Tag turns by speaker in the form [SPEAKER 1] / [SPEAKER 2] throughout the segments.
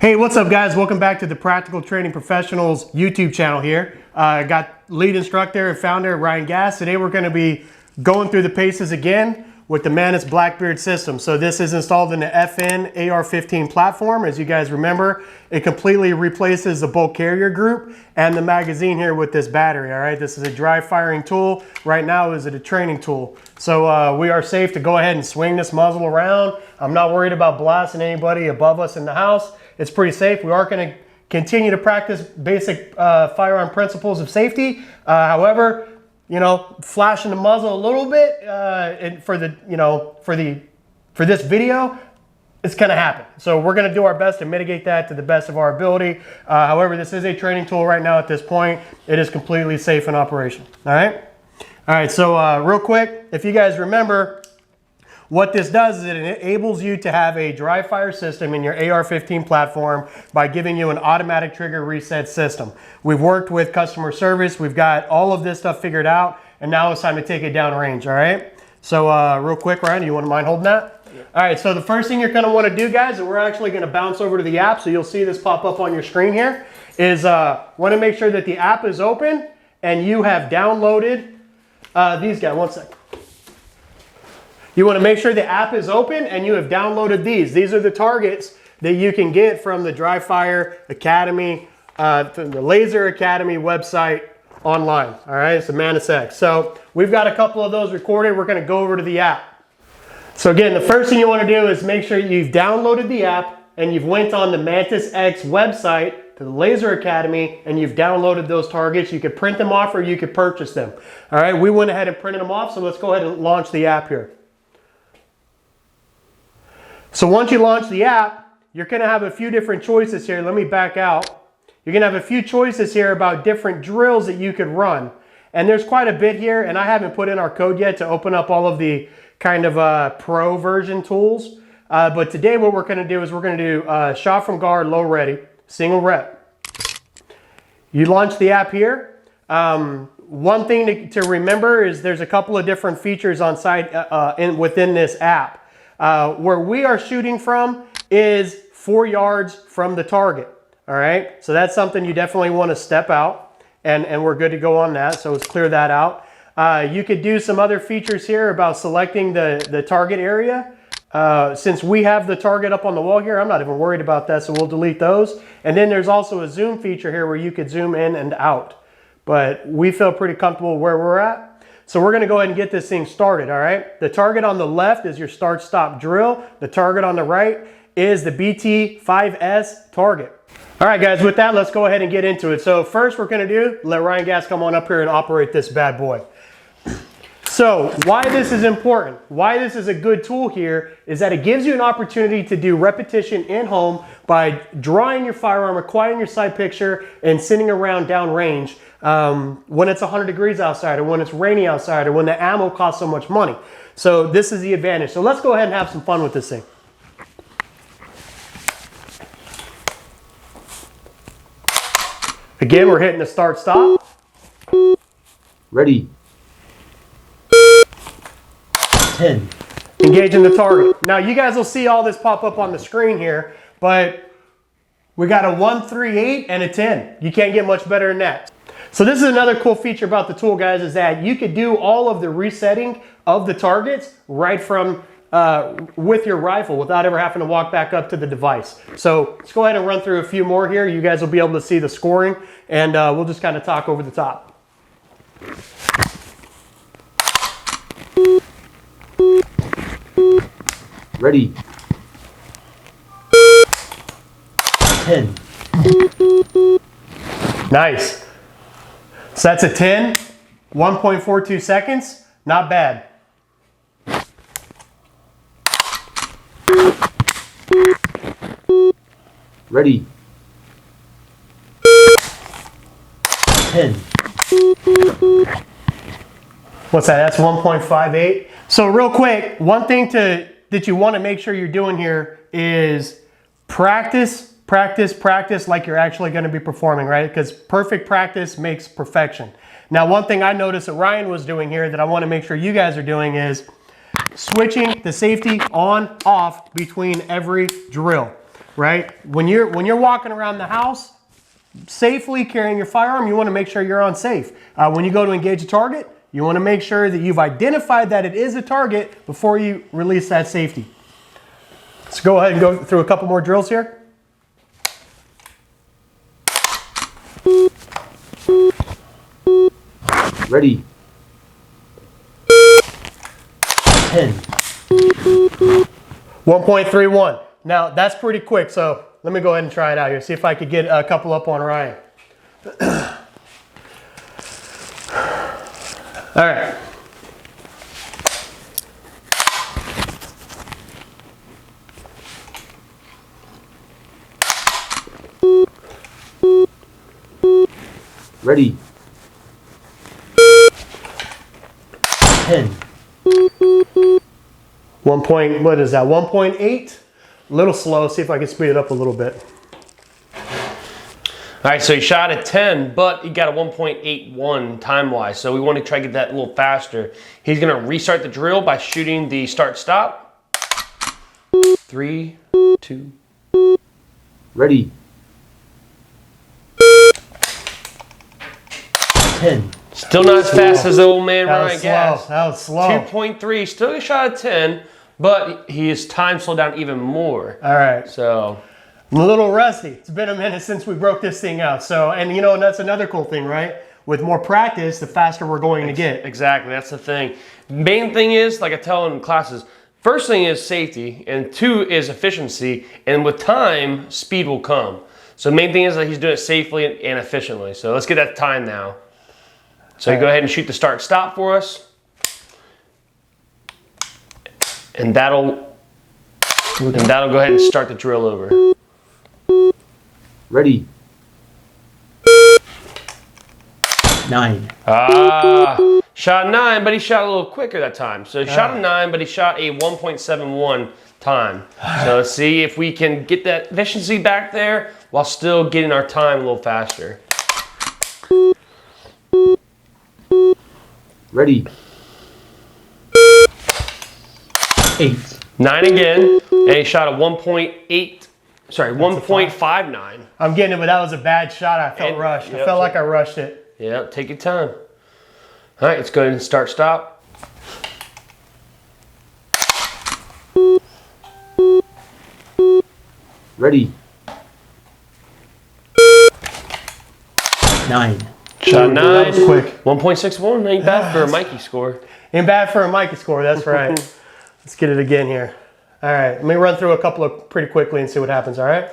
[SPEAKER 1] Hey, what's up guys? Welcome back to the Practical Training Professionals YouTube channel here. I got lead instructor and founder Ryan Gass. Today we're going to be going through the paces again with the MANTIS Blackbeard system. So this is installed in the FN AR-15 platform. As you guys remember, it completely replaces the bolt carrier group and the magazine here with this battery. All right, this is a dry firing tool. Right now is it a training tool. So we are safe to go ahead and swing this muzzle around. I'm not worried about blasting anybody above us in the house. It's pretty safe. We are going to continue to practice basic firearm principles of safety. However, you know, flashing the muzzle a little bit for this video, it's going to happen. So we're going to do our best to mitigate that to the best of our ability. However, this is a training tool right now at this point. It is completely safe in operation. All right. All right. So real quick, if you guys remember, what this does is it enables you to have a dry fire system in your AR-15 platform by giving you an automatic trigger reset system. We've worked with customer service. We've got all of this stuff figured out, and now it's time to take it downrange, all right? So real quick, Ryan, do you want to mind holding that? Yeah. All right, so the first thing you're going to want to do, guys, and we're actually going to bounce over to the app, so you'll see this pop up on your screen here, is want to make sure that the app is open and you have downloaded these guys. One second. You want to make sure the app is open and you have downloaded these. These are the targets that you can get from the Dry Fire Academy, the Laser Academy website online. All right, it's the MANTIS X. So we've got a couple of those recorded. We're going to go over to the app. So again, the first thing you want to do is make sure you've downloaded the app and you've went on the MANTIS X website to the Laser Academy and you've downloaded those targets. You could print them off or you could purchase them. All right, we went ahead and printed them off. So let's go ahead and launch the app here. So once you launch the app, you're going to have a few different choices here. Let me back out. You're going to have a few choices here about different drills that you could run. And there's quite a bit here, and I haven't put in our code yet to open up all of the kind of pro version tools. But today what we're going to do is we're going to do shot from guard, low ready, single rep. You launch the app here. One thing to remember is there's a couple of different features on site within this app. Where we are shooting from is 4 yards from the target. All right, so that's something you definitely want to step out, and we're good to go on that. So let's clear that out. You could do some other features here about selecting the target area. Since we have the target up on the wall here, I'm not even worried about that, so we'll delete those. And then there's also a zoom feature here where you could zoom in and out. But we feel pretty comfortable where we're at. So we're going to go ahead and get this thing started, all right? The target on the left is your start-stop drill. The target on the right is the BT5S target. All right, guys, with that, let's go ahead and get into it. So first we're going to do, let Ryan Gass come on up here and operate this bad boy. So why this is important, why this is a good tool here, is that it gives you an opportunity to do repetition in home by drawing your firearm, acquiring your sight picture, and sitting around downrange when it's 100 degrees outside, or when it's rainy outside, or when the ammo costs so much money. So this is the advantage. So let's go ahead and have some fun with this thing. Again, we're hitting the start-stop.
[SPEAKER 2] Ready. 10.
[SPEAKER 1] Engaging the target. Now you guys will see all this pop up on the screen here, but we got a 1-3-8 and a 10. You can't get much better than that. So this is another cool feature about the tool, guys, is that you could do all of the resetting of the targets right from with your rifle without ever having to walk back up to the device. So let's go ahead and run through a few more here. You guys will be able to see the scoring, and we'll just kind of talk over the top.
[SPEAKER 2] Ready. 10.
[SPEAKER 1] Nice. So that's a 10, 1.42 seconds. Not bad.
[SPEAKER 2] Ready. 10.
[SPEAKER 1] What's that? That's 1.58. So real quick, one thing that you want to make sure you're doing here is practice like you're actually going to be performing, right? Because perfect practice makes perfection. Now, one thing I noticed that Ryan was doing here that I want to make sure you guys are doing is switching the safety on, off between every drill. right? When you're walking around the house, safely carrying your firearm, you want to make sure you're on safe. When you go to engage a target, you want to make sure that you've identified that it is a target before you release that safety. Let's go ahead and go through a couple more drills here.
[SPEAKER 2] Ready. 10.
[SPEAKER 1] 1.31. Now that's pretty quick, so let me go ahead and try it out here. See if I could get a couple up on Ryan. All right.
[SPEAKER 2] Ready. 10.
[SPEAKER 1] 1.8? A little slow. See if I can speed it up a little bit.
[SPEAKER 3] All right, so he shot at 10, but he got a 1.81 time-wise, so we want to try to get that a little faster. He's going to restart the drill by shooting the start-stop. 3, 2.
[SPEAKER 2] Ready. 10.
[SPEAKER 3] Still not as fast as the old man Ryan Gass.
[SPEAKER 1] That was slow.
[SPEAKER 3] 2.3, still a shot at 10, but his time slowed down even more.
[SPEAKER 1] All right.
[SPEAKER 3] So
[SPEAKER 1] I'm a little rusty. It's been a minute since we broke this thing out. So, and you know, that's another cool thing, right? With more practice, the faster we're going to get.
[SPEAKER 3] Exactly, that's the thing. Main thing is, like I tell in classes, first thing is safety, and 2 is efficiency, and with time, speed will come. So main thing is that he's doing it safely and efficiently. So let's get that time now. So you go ahead and shoot the start stop for us. And that'll go ahead and start the drill over.
[SPEAKER 2] Ready. 9.
[SPEAKER 3] Shot 9, but he shot a little quicker that time. So he shot a 9, but he shot a 1.71 time. So let's see if we can get that efficiency back there while still getting our time a little faster.
[SPEAKER 2] Ready. 8.
[SPEAKER 3] 9 again, and he shot a 1.59.
[SPEAKER 1] I'm getting it, but that was a bad shot. I felt rushed. I felt like I rushed it.
[SPEAKER 3] Yeah, take your time. All right, let's go ahead and start stop.
[SPEAKER 2] Ready. 9.
[SPEAKER 3] Shot 9.
[SPEAKER 1] Quick.
[SPEAKER 3] 1.61. Ain't bad for a Mikey score.
[SPEAKER 1] Ain't bad for a Mikey score, that's right. Let's get it again here. All right, let me run through a couple of pretty quickly and see what happens, all right?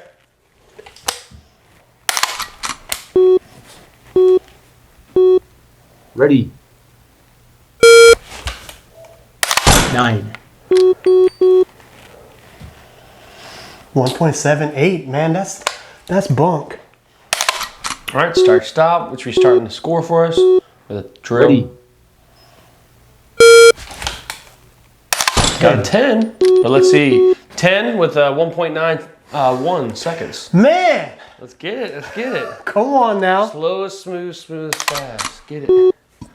[SPEAKER 2] Ready. 9.
[SPEAKER 1] 1.78, man, that's bunk.
[SPEAKER 3] All right, start stop, which we're starting to score for us with a drill.
[SPEAKER 2] Ready.
[SPEAKER 3] Got a 10, but let's see. 10 with 1.91 seconds.
[SPEAKER 1] Man!
[SPEAKER 3] Let's get it, let's get it.
[SPEAKER 1] Come on now.
[SPEAKER 3] Slow, smooth, fast. Get it.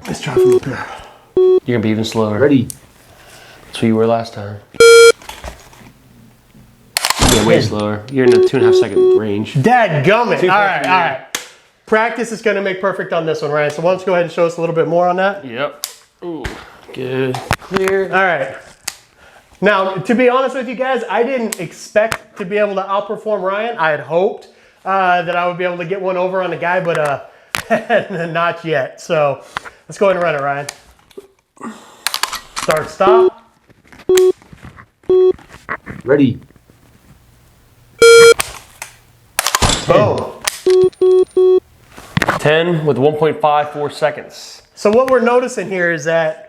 [SPEAKER 1] Let's try from up here.
[SPEAKER 3] You're gonna be even slower.
[SPEAKER 2] Ready.
[SPEAKER 3] That's what you were last time. Yeah, way slower. You're in the 2.5 second range.
[SPEAKER 1] Dadgummit. All right. Practice is gonna make perfect on this one, Ryan. So why don't you go ahead and show us a little bit more on that?
[SPEAKER 3] Yep. Ooh, good. Clear.
[SPEAKER 1] All right. Now, to be honest with you guys, I didn't expect to be able to outperform Ryan. I had hoped that I would be able to get one over on the guy, but not yet. So let's go ahead and run it, Ryan. Start, stop.
[SPEAKER 2] Ready.
[SPEAKER 1] Boom.
[SPEAKER 3] 10 with 1.54 seconds.
[SPEAKER 1] So what we're noticing here is that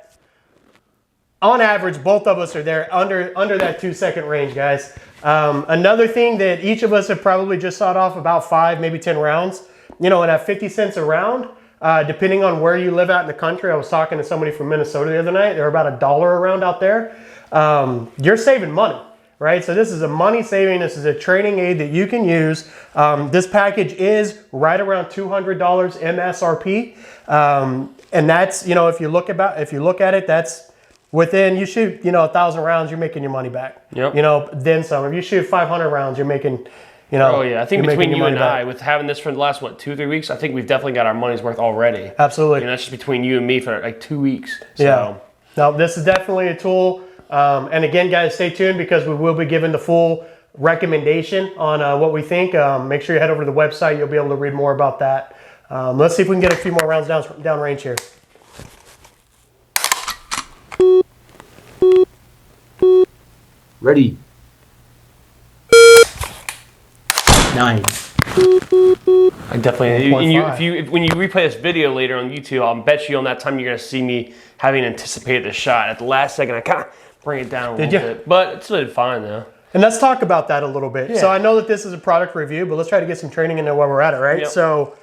[SPEAKER 1] on average, both of us are there under that 2-second range, guys. Another thing that each of us have probably just sawed off about 5, maybe 10 rounds, you know, and at 50 cents a round, depending on where you live out in the country. I was talking to somebody from Minnesota the other night. They're about $1 a round out there. You're saving money, right? So this is a money saving. This is a training aid that you can use. This package is right around $200 MSRP. And that's, you know, if you look at it, that's within, you shoot, you know, 1,000 rounds, you're making your money back.
[SPEAKER 3] Yep.
[SPEAKER 1] You know, then some. If you shoot 500 rounds, you're making, you know.
[SPEAKER 3] Oh yeah, I think
[SPEAKER 1] you're
[SPEAKER 3] between
[SPEAKER 1] making
[SPEAKER 3] you
[SPEAKER 1] your
[SPEAKER 3] and
[SPEAKER 1] money
[SPEAKER 3] I,
[SPEAKER 1] back.
[SPEAKER 3] with having this for the last, what, 2 or 3 weeks, I think we've definitely got our money's worth already.
[SPEAKER 1] Absolutely.
[SPEAKER 3] You know, that's just between you and me for like 2 weeks. So.
[SPEAKER 1] Yeah. Now, this is definitely a tool. And again, guys, stay tuned because we will be giving the full recommendation on what we think. Make sure you head over to the website. You'll be able to read more about that. Let's see if we can get a few more rounds down range here.
[SPEAKER 2] Ready. 9.
[SPEAKER 3] I definitely.
[SPEAKER 1] 1.5.
[SPEAKER 3] When you replay this video later on YouTube, I'll bet you on that time you're gonna see me having anticipated the shot at the last second. I kind of bring it down a little bit, but it's really fine though.
[SPEAKER 1] And let's talk about that a little bit.
[SPEAKER 3] Yeah.
[SPEAKER 1] So I know that this is a product review, but let's try to get some training in there while we're at it, right?
[SPEAKER 3] Yep.
[SPEAKER 1] So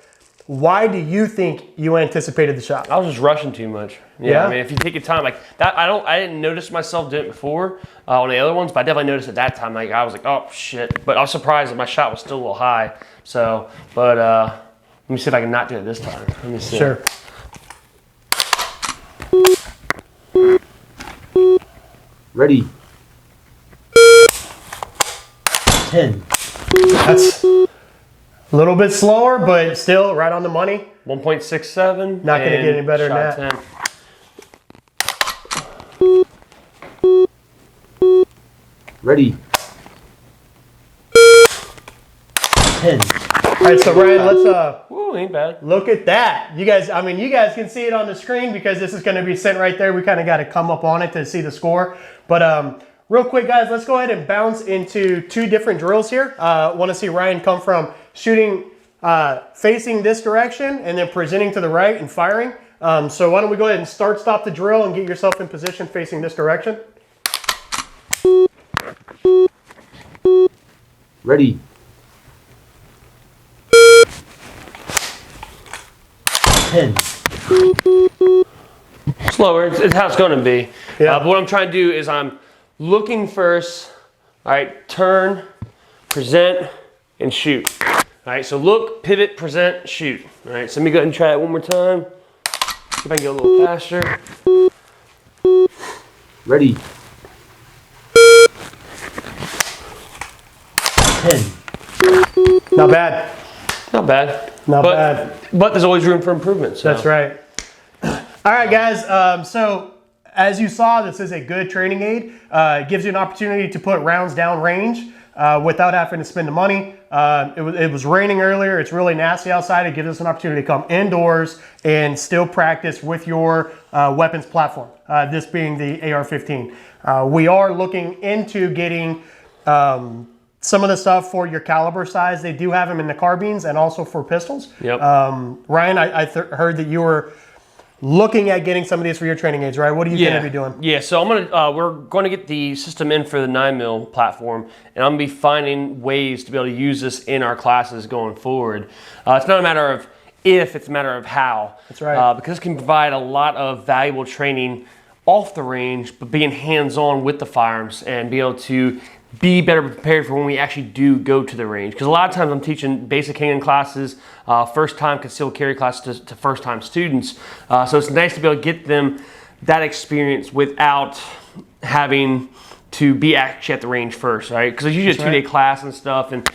[SPEAKER 1] why do you think you anticipated the shot?
[SPEAKER 3] I was just rushing too much.
[SPEAKER 1] Yeah?
[SPEAKER 3] I mean, if you take your time, like that, I didn't notice myself doing it before on the other ones, but I definitely noticed at that time. Like I was like, oh shit! But I was surprised that my shot was still a little high. So, but let me see if I can not do it this time. Let me see.
[SPEAKER 1] Sure.
[SPEAKER 2] Ready. 10.
[SPEAKER 1] That's a little bit slower, but still right on the money.
[SPEAKER 3] 1.67.
[SPEAKER 1] Not gonna get any better than that.
[SPEAKER 3] 10.
[SPEAKER 2] Ready. 10.
[SPEAKER 1] All right, so Ryan, let's
[SPEAKER 3] Ooh, ain't bad.
[SPEAKER 1] look at that. You guys, I mean, you guys can see it on the screen because this is going to be sent right there. We kind of got to come up on it to see the score. But real quick, guys, let's go ahead and bounce into 2 different drills here. Want to see Ryan come from shooting facing this direction and then presenting to the right and firing. So why don't we go ahead and stop the drill and get yourself in position facing this direction.
[SPEAKER 2] Ready. 10.
[SPEAKER 3] Slower. It's how it's going to be.
[SPEAKER 1] Yeah.
[SPEAKER 3] But what I'm trying to do is I'm looking first. All right, turn, present, and shoot. All right, so look, pivot, present, shoot. All right, so let me go ahead and try it one more time. See if I can go a little faster.
[SPEAKER 2] Ready. 10.
[SPEAKER 1] Not bad.
[SPEAKER 3] Not bad.
[SPEAKER 1] Not bad.
[SPEAKER 3] But there's always room for improvement. So.
[SPEAKER 1] That's right. All right, guys. So as you saw, this is a good training aid. It gives you an opportunity to put rounds down range without having to spend the money. It was raining earlier. It's really nasty outside. It gives us an opportunity to come indoors and still practice with your weapons platform, this being the AR-15. We are looking into getting some of the stuff for your caliber size. They do have them in the carbines and also for pistols.
[SPEAKER 3] Yep.
[SPEAKER 1] Ryan, I heard that you were looking at getting some of these for your training aids, right? What are you going to be doing?
[SPEAKER 3] Yeah, so we're going to get the system in for the 9mm platform, and I'm going to be finding ways to be able to use this in our classes going forward. It's not a matter of if, it's a matter of how.
[SPEAKER 1] That's right.
[SPEAKER 3] Because it can provide a lot of valuable training off the range, but being hands-on with the firearms and be able to be better prepared for when we actually do go to the range. Because a lot of times I'm teaching basic handgun classes, first-time concealed carry classes to first-time students. So it's nice to be able to get them that experience without having to be actually at the range first, right? Because it's usually a 2-day class and stuff, and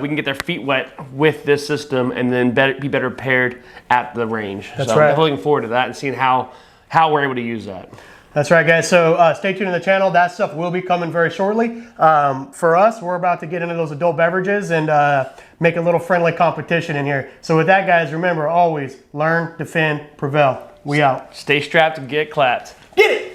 [SPEAKER 3] we can get their feet wet with this system and then be better prepared at the range.
[SPEAKER 1] That's
[SPEAKER 3] so
[SPEAKER 1] right.
[SPEAKER 3] I'm definitely looking forward to that and seeing how we're able to use that.
[SPEAKER 1] That's right, guys. So stay tuned to the channel. That stuff will be coming very shortly. For us, we're about to get into those adult beverages and make a little friendly competition in here. So with that, guys, remember, always learn, defend, prevail. We out.
[SPEAKER 3] Stay strapped and get clapped.
[SPEAKER 1] Get it!